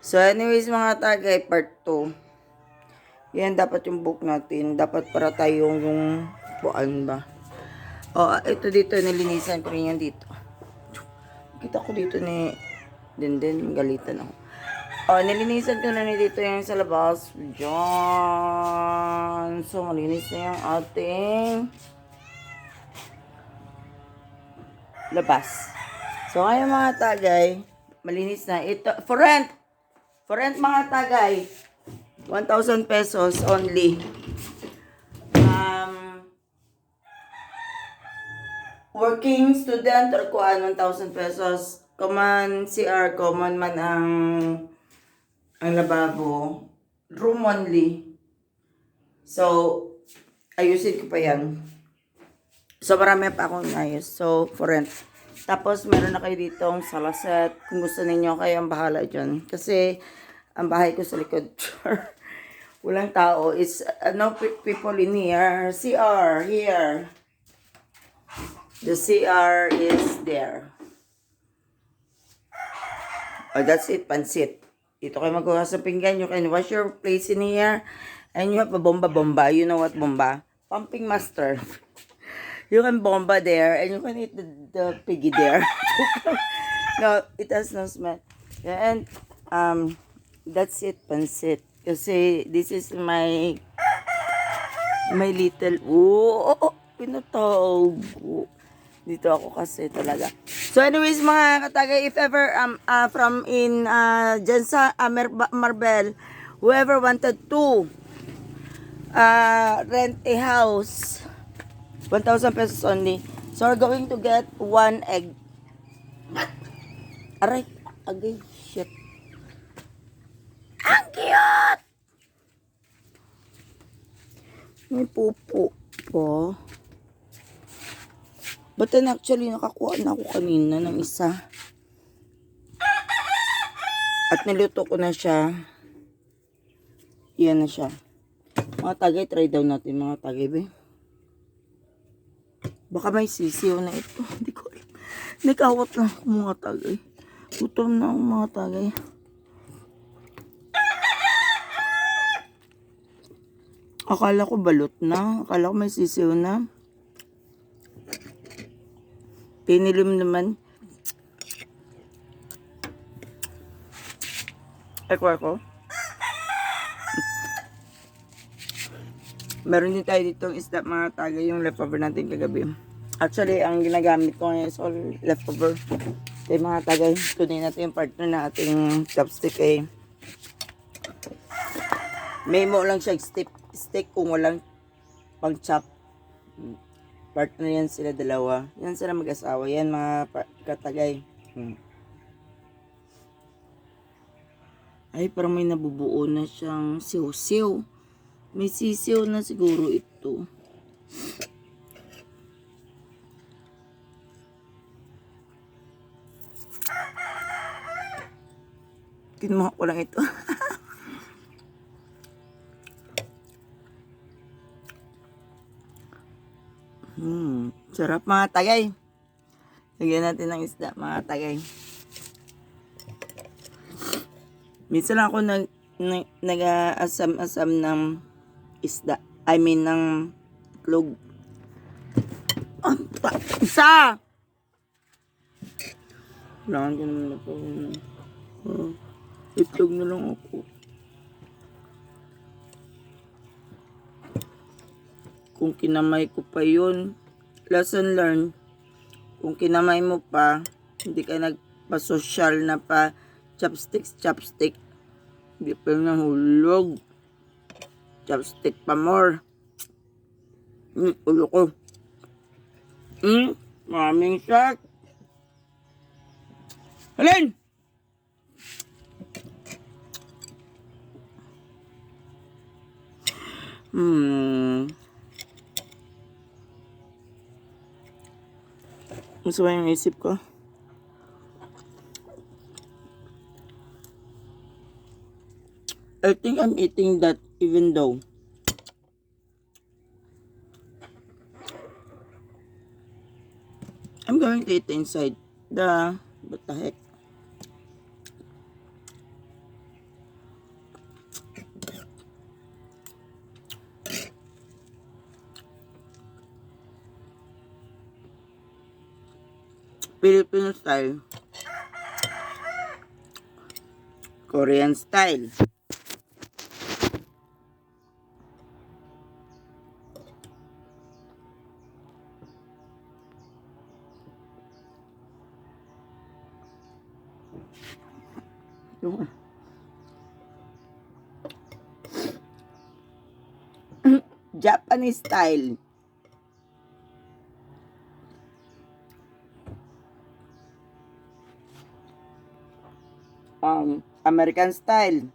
So anyways mga tagay, part 2. Yan dapat yung book natin. Dapat para tayong yung buwan ba. Ito dito, nilinisan ko rin yan dito. Kita ko dito ni Denden, galitan ako. Nilinisan ko na ni dito yung sa labas. Diyan. So, malinis na yung ating labas. So, ngayon mga tagay, malinis na. Ito, for rent. For rent mga tagay. 1,000 pesos only. Working student or kuan 1,000 pesos. Common CR, common man ang lababo. Room only. So, ayusin ko pa yan. So, marami pa akong ayos. So, for rent. Tapos, meron na kayo ditong salaset. Kung gusto ninyo, kayo ang bahala dyan. Kasi, ang bahay ko sa likod. Walang tao. It's no people in here. CR, here. The CR is there. That's it. Pansit. Dito kayo magkuha sa pinggan. You can wash your place in here. And you have a bomba. You know what bomba? Pumping master. You can bomba there. And you can eat the piggy there. No, it has no smell. And, that's it. Pansit. Kasi, this is my little, pinatawag. Dito ako kasi talaga. So anyways mga katagay, if ever from in dyan sa Marbel, whoever wanted to rent a house, 1,000 pesos only. So we're going to get 1 egg. Aray, agay, shit. Ang cute! May pupo po. But then actually, nakakuha na ako kanina ng isa. At niluto ko na siya. Yan na siya. Mga tagay, try daw natin mga tagay, be. Baka may sisiw na ito. Hindi ko alam. Nakawat lang ako mga tagay. Gutom na ako mga tagay. Akala ko balot na. Akala ko may sisiw na. Pinilim naman. Ako. Meron din tayo ditong isda mga tagay, yung leftover natin kagabi. Actually, ang ginagamit ko ngayon is all leftover. Kaya mga tagay, kunin natin yung partner na ating chopstick eh. May mo lang siya stick kung walang pang chop. Partner yan sila dalawa. Yan sila mag-asawa. Yan mga katagay. Ay, parang may nabubuo na siyang siw-siw. May sisiw na siguro ito. Kinuha ko lang ito. Sarap mga tagay. Lagyan natin ng isda mga tagay. Minsan lang ako nag-asam-asam ng isda. I mean ng itlog. Isa! Kailangan ko naman na po. Itlog na lang ako. Kung kinamay ko pa yun, lesson learned. Kung kinamay mo pa, hindi ka nagpa-social na pa chopstick. Hindi pa nahulog. Chopstick pa more. Ulo ko. Maraming shark. Halin! Masama yung isip ko. I think I'm eating that even though I'm going to eat inside the what the heck. Filipino style. Korean style. Yung Japanese style. American style.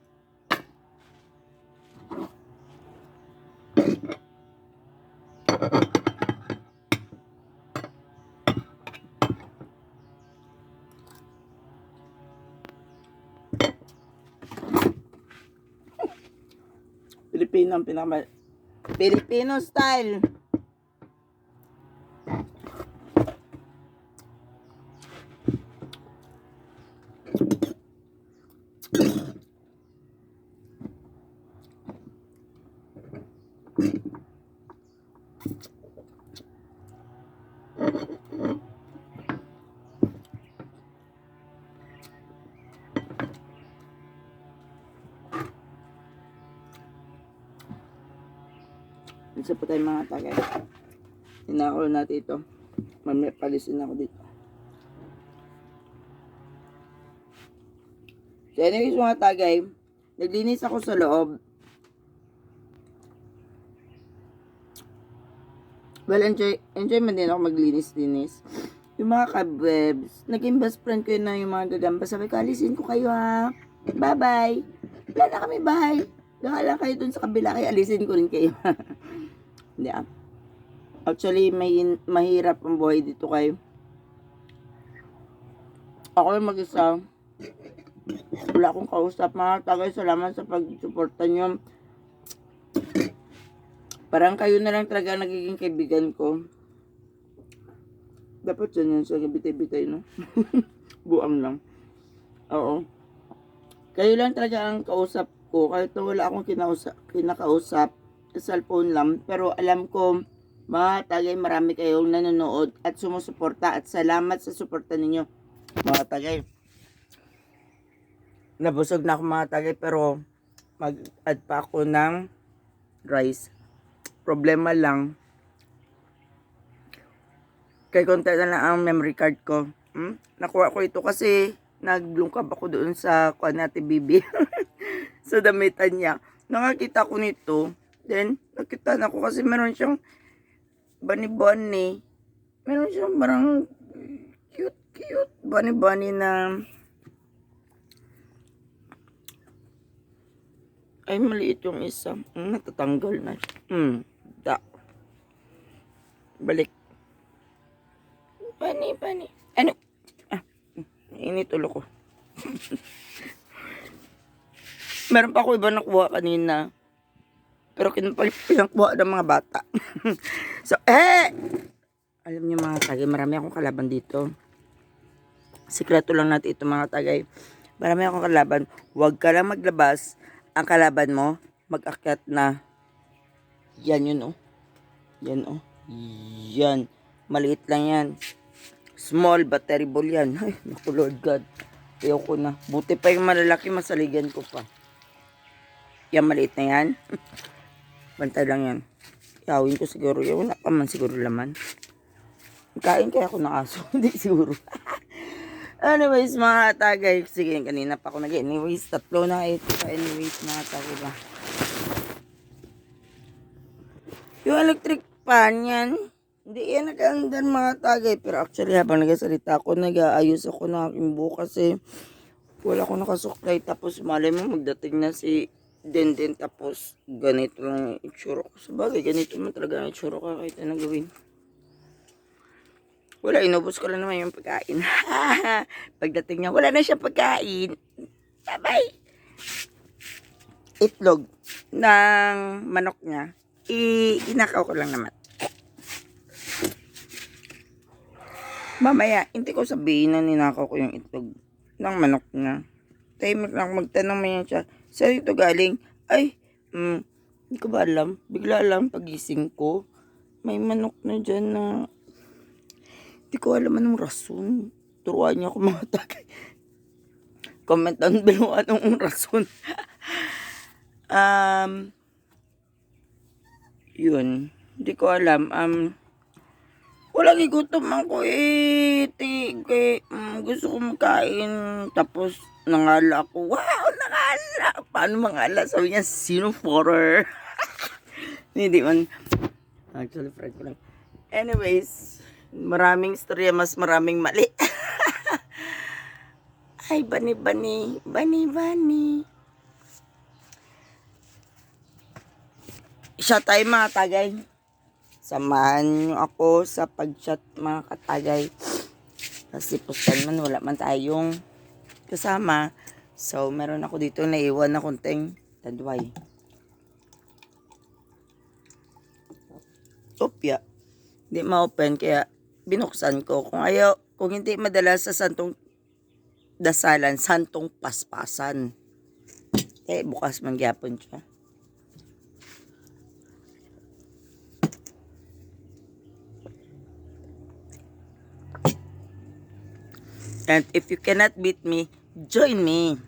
Filipino ang Filipino style. Isa pa tayo mga tagay. Tinakol natin ito. Mamaya palisin ako dito. So anyways mga tagay, naglinis ako sa loob. Well, enjoy man din ako maglinis-linis. Yung mga kabwebs, naging best friend ko yun na yung mga gagamba. Sabi ko, alisin ko kayo ha. Bye-bye. Wala na kami, bye. Gala kayo dun sa kabila, kaya alisin ko rin kayo. Hindi ah. Actually, mahirap ang buhay dito kayo. Ako yung mag-isa. Wala akong kausap mga tagay. Salamat sa pag-suporta nyo. Parang kayo na lang talaga nagiging kaibigan ko. Dapat yun sa bitay-bitay, no? Buang lang. Oo. Kayo lang talaga ang kausap ko. Kahit wala akong kinakausap. Sa cellphone lang. Pero alam ko, mga tagay, marami kayong nanonood at sumusuporta. At salamat sa suporta ninyo, mga tagay. Nabusog na ako mga tagay, pero mag-add pa ako ng rice. Problema lang, kay konti na lang ang memory card ko. Nakuha ko ito kasi naglungkab ako doon sa kuha natin bibi. Sa damitan niya. Nakakita ko nito. Then, nakita na ko kasi meron siyang bunny. Meron siyang parang cute bunny na ay maliit yung isa. Natatanggal na. Balik. Bunny. Ano? Init ulo ko. Meron pa ako iba nakuha kanina. Pero pinakuha ng mga bata. So, alam niyo mga tagay, marami akong kalaban dito. Sikreto lang natin ito mga tagay. Marami akong kalaban. Huwag ka lang maglabas. Ang kalaban mo, mag-akyat na. Yan yun oh. Yan oh. Yan. Maliit lang yan. Small but terrible yan. Ay, naku Lord God. Ayoko na. Buti pa yung malalaki, masaligan ko pa. Yan, maliit na yan. Bantay lang yan. Yawin ko siguro. Wala pa man siguro laman. Kain kaya ako ng aso. Hindi siguro. Anyways, mga tagay. Sige, kanina pa ako anyways, tatlo na ito. Anyways, mga tagay ba. Yung electric pan yan, hindi yan nag-andan mga tagay. Pero actually, habang nagsasalita ako, nag-aayos ako ng aking buhok kasi wala akong nakasuklay. Tapos malay mo, magdating na si Denden. Tapos ganito lang yung itsura ko. Sabagay, ganito man talaga ang itsura ko kahit na gawin. Wala, inubos ko lang naman yung pagkain. Pagdating niya, wala na siya pagkain. Bye-bye. Itlog ng manok niya. Inakaw ko lang naman. Mamaya, hindi ko sabihin na ninakaw ko yung itlog ng manok niya. Tahimik lang, magtanong mo yan siya. Saan ito galing? Ay, hindi ko ba alam. Bigla lang pagising ko. May manok na dyan na hindi ko alam anong rason. turuan niyo ako mga tagay. Comment down below anong rason. Yun. Hindi ko alam. Walang igutom ako eh. Gusto ko makain. Tapos, nangala ako. Wow, nangala! Paano mangala? Sabi niya, sino forer? Hindi man. Actually, friend ko lang. Anyways, maraming istorya, mas maraming mali. Ay, bani. Siya tayo mga tagay. Samahan nyo ako sa pag-chat mga katagay. Kasi pustan man, wala man tayong kasama. So, meron ako dito naiwan na konting tadway. Opya. Hindi ma-open kaya binuksan ko. Kung hindi madala sa santong dasalan, santong paspasan. Bukas man gyapon siya. And if you cannot beat me, join me.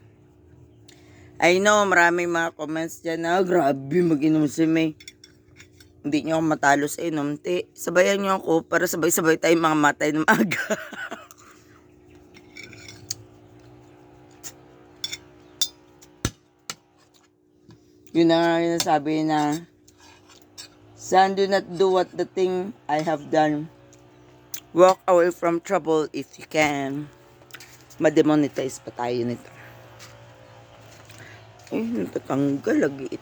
I know, maraming mga comments dyan na, grabe, mag-inom si May. Hindi nyo ako matalo sa inom. Sabayan nyo ako para sabay-sabay tayo mga matay ng aga. Yun na nga yung sabi na, son, do not do what the thing I have done. Walk away from trouble if you can. Ma-demonetize pa tayo nito. Ay, natatanggal lagi.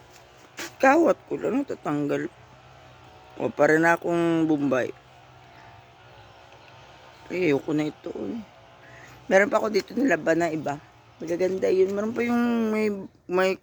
Kawat ko lang natatanggal. O, para na akong Bombay. Ay, ayoko na ito. Meron pa ako dito nilaban na iba. Magaganda yun. Meron pa yung may